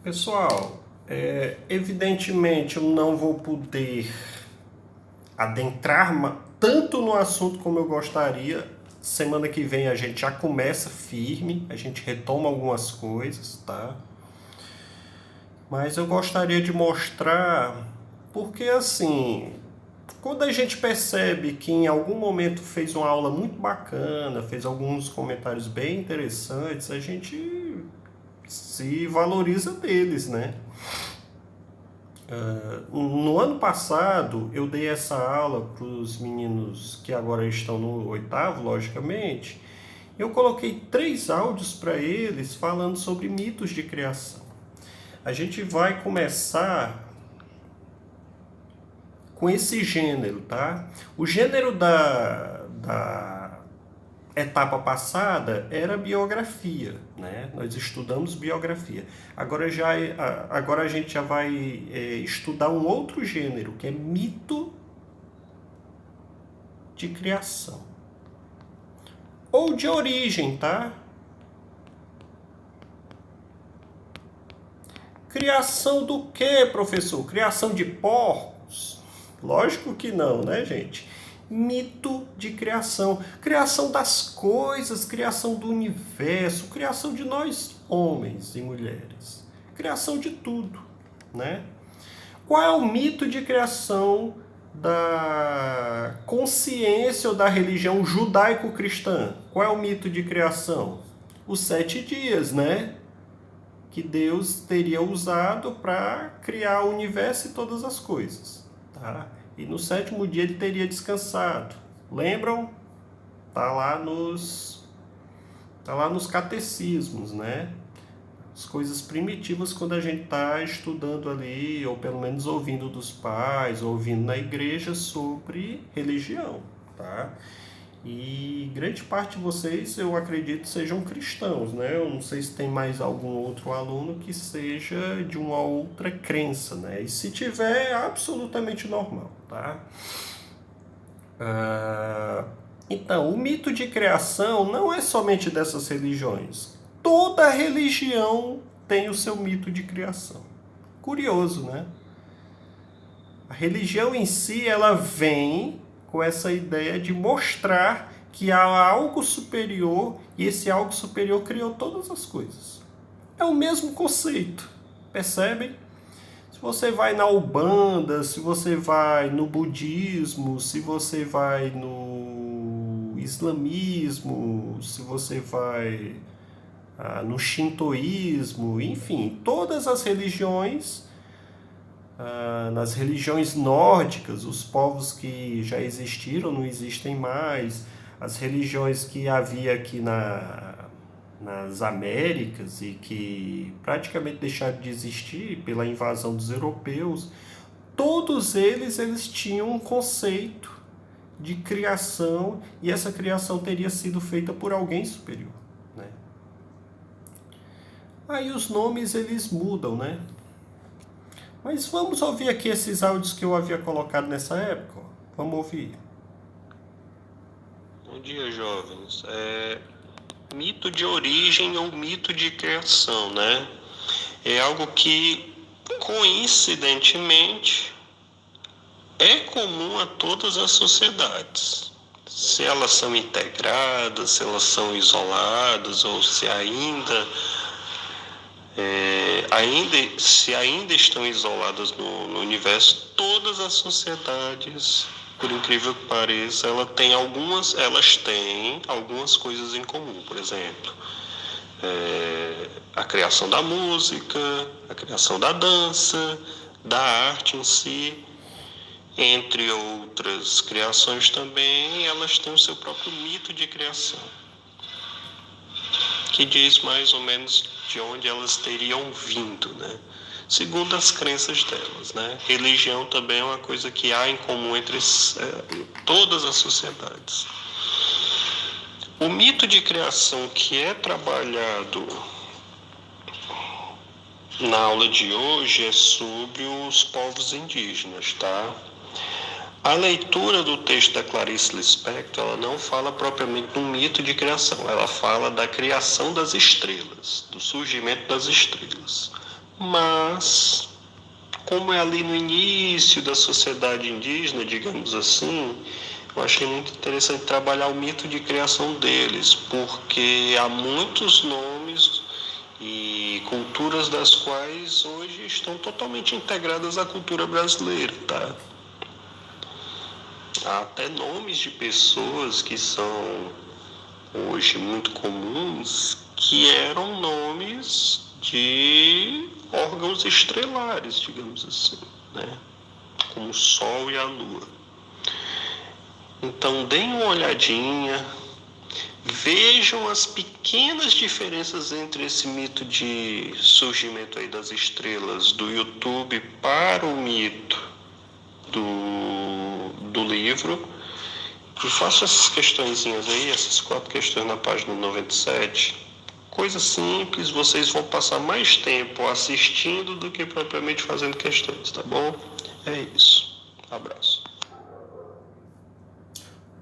Pessoal, evidentemente eu não vou poder adentrar tanto no assunto como eu gostaria. Semana que vem a gente já começa firme, a gente retoma algumas coisas, tá? Mas eu gostaria de mostrar, porque assim, quando a gente percebe que em algum momento fez uma aula muito bacana, fez alguns comentários bem interessantes, a gente se valoriza deles, né? No ano passado, eu dei essa aula para os meninos que agora estão no oitavo, logicamente. Eu coloquei 3 áudios para eles falando sobre mitos de criação. A gente vai começar com esse gênero, tá? O gênero da etapa passada era biografia, né? Nós estudamos biografia. Agora a gente já vai estudar um outro gênero, que é mito de criação. Ou de origem, tá? Criação do quê, professor? Criação de porcos? Lógico que não, né, gente? Mito de criação. Criação das coisas, criação do universo, criação de nós, homens e mulheres. Criação de tudo, né? Qual é o mito de criação da consciência ou da religião judaico-cristã? Qual é o mito de criação? Os 7 dias, né? Que Deus teria usado para criar o universo e todas as coisas, tá? E no 7º dia ele teria descansado. Lembram? Tá lá nos catecismos, né? As coisas primitivas quando a gente está estudando ali, ou pelo menos ouvindo dos pais, ouvindo na igreja sobre religião, tá? E grande parte de vocês, eu acredito, sejam cristãos, né? Eu não sei se tem mais algum outro aluno que seja de uma outra crença, né? E se tiver, é absolutamente normal, tá? Então, o mito de criação não é somente dessas religiões. Toda religião tem o seu mito de criação. Curioso, né? A religião em si, ela vem com essa ideia de mostrar que há algo superior e esse algo superior criou todas as coisas. É o mesmo conceito, percebem? Se você vai na Umbanda, se você vai no budismo, se você vai no islamismo, se você vai no shintoísmo, enfim, todas as religiões, nas religiões nórdicas, os povos que já existiram não existem mais, as religiões que havia aqui nas Américas e que praticamente deixaram de existir pela invasão dos europeus, todos eles tinham um conceito de criação e essa criação teria sido feita por alguém superior, né? Aí os nomes eles mudam, né? Mas vamos ouvir aqui esses áudios que eu havia colocado nessa época. Vamos ouvir. Bom dia, jovens. Mito de origem ou mito de criação, né? É algo que, coincidentemente, é comum a todas as sociedades. Se elas são integradas, se elas são isoladas ou se se ainda estão isoladas no universo, todas as sociedades, por incrível que pareça, elas têm algumas coisas em comum. Por exemplo, a criação da música, a criação da dança, da arte em si, entre outras criações também, elas têm o seu próprio mito de criação, que diz mais ou menos de onde elas teriam vindo, né? Segundo as crenças delas, né? Religião também é uma coisa que há em comum entre todas as sociedades. O mito de criação que é trabalhado na aula de hoje é sobre os povos indígenas, tá? A leitura do texto da Clarice Lispector, ela não fala propriamente do mito de criação, ela fala da criação das estrelas, do surgimento das estrelas. mas como é ali no início da sociedade indígena, digamos assim, eu achei muito interessante trabalhar o mito de criação deles, porque há muitos nomes e culturas das quais hoje estão totalmente integradas à cultura brasileira, tá? Há até nomes de pessoas que são hoje muito comuns, que eram nomes de órgãos estrelares, digamos assim, né? Como o Sol e a Lua. Então deem uma olhadinha, vejam as pequenas diferenças entre esse mito de surgimento aí das estrelas do YouTube para o mito do livro. E faço essas questõezinhas aí, essas 4 questões na página 97. Coisa simples, vocês vão passar mais tempo assistindo do que propriamente fazendo questões, tá bom? É isso. Abraço.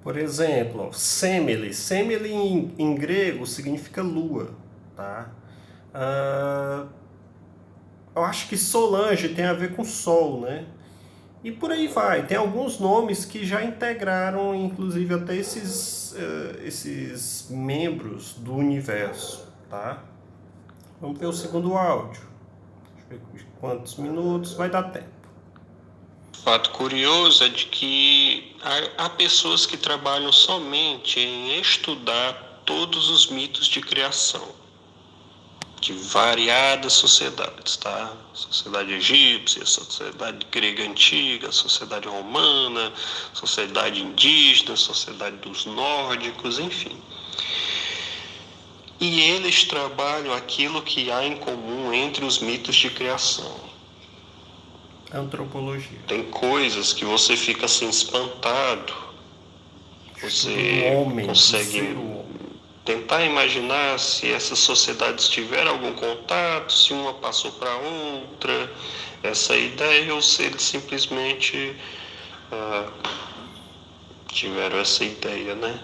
Por exemplo, Semele. Semele em grego significa lua, tá? Eu acho que Solange tem a ver com sol, né? E por aí vai. Tem alguns nomes que já integraram, inclusive, até esses membros do universo, tá? Vamos ver o segundo áudio. Deixa eu ver quantos minutos vai dar tempo. Fato curioso é de que há pessoas que trabalham somente em estudar todos os mitos de criação de variadas sociedades, tá? Sociedade egípcia, sociedade grega antiga, sociedade romana, sociedade indígena, sociedade dos nórdicos, enfim. E eles trabalham aquilo que há em comum entre os mitos de criação. Antropologia. Tem coisas que você fica assim espantado. Você consegue tentar imaginar se essas sociedades tiveram algum contato, se uma passou para outra, essa ideia, ou se eles simplesmente tiveram essa ideia, né?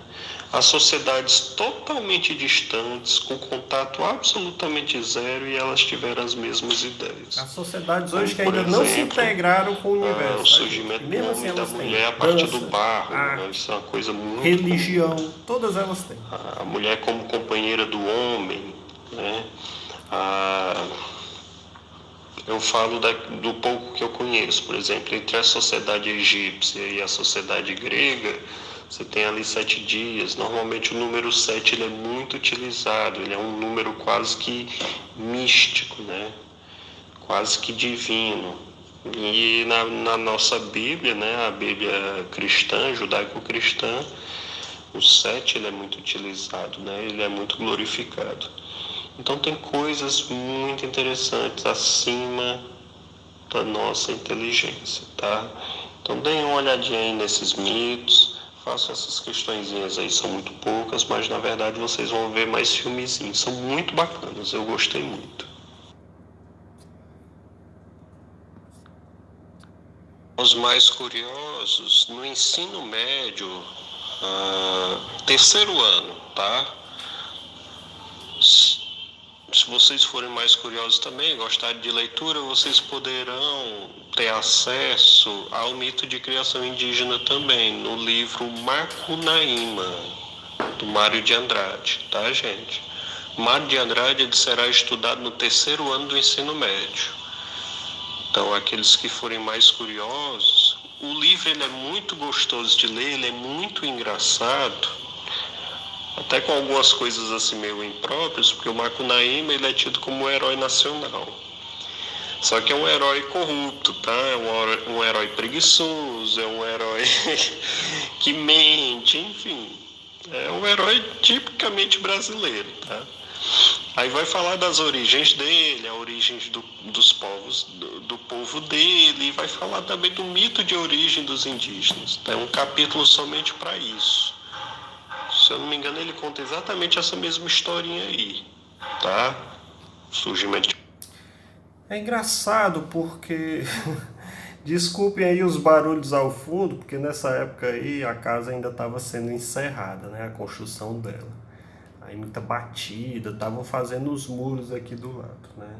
Há sociedades totalmente distantes, com contato absolutamente zero, e elas tiveram as mesmas ideias. As sociedades hoje que ainda não se integraram com o universo. O surgimento do homem e da mulher a partir do barro, né? Isso é uma coisa muito religião, todas elas têm. A mulher como companheira do homem, né? Eu falo do pouco que eu conheço, por exemplo, entre a sociedade egípcia e a sociedade grega, você tem ali 7 dias. Normalmente o número 7 ele é muito utilizado, ele é um número quase que místico, né? Quase que divino. E na nossa Bíblia, né? A Bíblia cristã, judaico-cristã, o 7 ele é muito utilizado, né? Ele é muito glorificado. Então tem coisas muito interessantes acima da nossa inteligência, tá? Então deem uma olhadinha aí nesses mitos, façam essas questõezinhas aí, são muito poucas, mas na verdade vocês vão ver mais filmezinhos, são muito bacanas, eu gostei muito. Os mais curiosos, no ensino médio, terceiro ano, tá? Se vocês forem mais curiosos também, gostarem de leitura, vocês poderão ter acesso ao mito de criação indígena também, no livro Macunaíma, do Mário de Andrade, tá, gente? Mário de Andrade ele será estudado no terceiro ano do ensino médio. Então, aqueles que forem mais curiosos, o livro ele é muito gostoso de ler, ele é muito engraçado, até com algumas coisas assim meio impróprias, porque o Macunaíma ele é tido como um herói nacional. Só que é um herói corrupto, tá? É um herói preguiçoso, é um herói que mente, enfim. É um herói tipicamente brasileiro, tá? Aí vai falar das origens dele, a origem dos povos, do povo dele, e vai falar também do mito de origem dos indígenas. É um capítulo somente para isso. Se eu não me engano, ele conta exatamente essa mesma historinha aí, tá? Surgimento de... É engraçado porque... Desculpem aí os barulhos ao fundo, porque nessa época aí a casa ainda estava sendo encerrada, né? A construção dela. Aí muita batida, estavam fazendo os muros aqui do lado, né?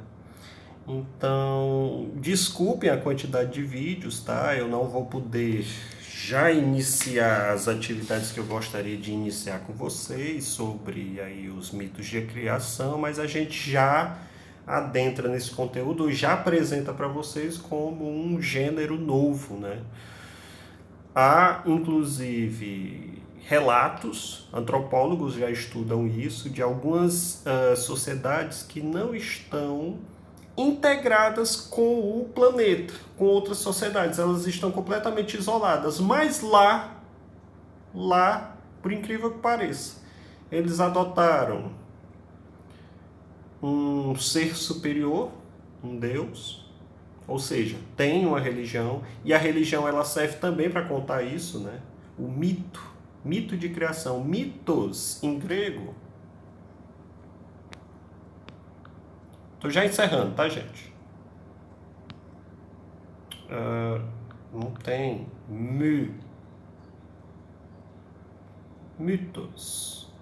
Então, desculpem a quantidade de vídeos, tá? Eu não vou poder já iniciar as atividades que eu gostaria de iniciar com vocês sobre aí os mitos de criação, mas a gente já adentra nesse conteúdo, já apresenta para vocês como um gênero novo, né? Há, inclusive, relatos, antropólogos já estudam isso, de algumas sociedades que não estão integradas com o planeta, com outras sociedades. Elas estão completamente isoladas. Mas lá, por incrível que pareça, eles adotaram um ser superior, um Deus, ou seja, tem uma religião, e a religião ela serve também para contar isso, né? O mito de criação, mitos em grego. Tô já encerrando, tá, gente? Não tem mitos.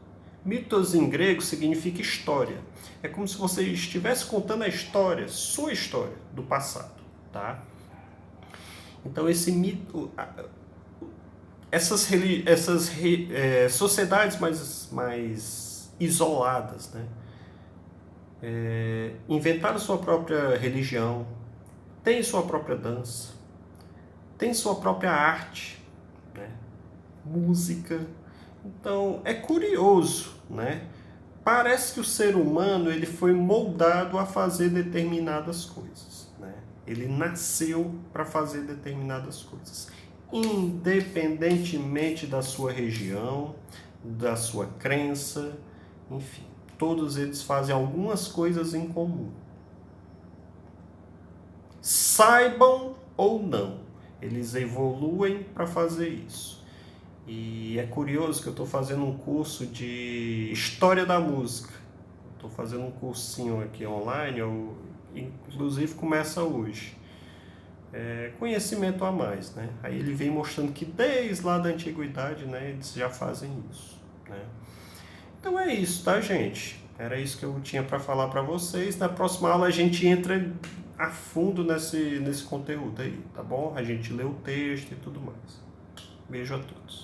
Mitos em grego significa história. É como se você estivesse contando a história, sua história do passado, tá? Então esse mito, essas sociedades mais isoladas, né? Inventaram sua própria religião, tem sua própria dança, tem sua própria arte, né? Música. Então é curioso, né? Parece que o ser humano ele foi moldado a fazer determinadas coisas, né? Ele nasceu para fazer determinadas coisas, independentemente da sua região, da sua crença, enfim. Todos eles fazem algumas coisas em comum. Saibam ou não, eles evoluem para fazer isso. E é curioso que eu estou fazendo um curso de História da Música. Estou fazendo um cursinho aqui online, inclusive começa hoje. Conhecimento a mais, né? Aí ele vem mostrando que desde lá da antiguidade, né, eles já fazem isso, né? Então é isso, tá, gente? Era isso que eu tinha para falar para vocês. Na próxima aula a gente entra a fundo nesse conteúdo aí, tá bom? A gente lê o texto e tudo mais. Beijo a todos.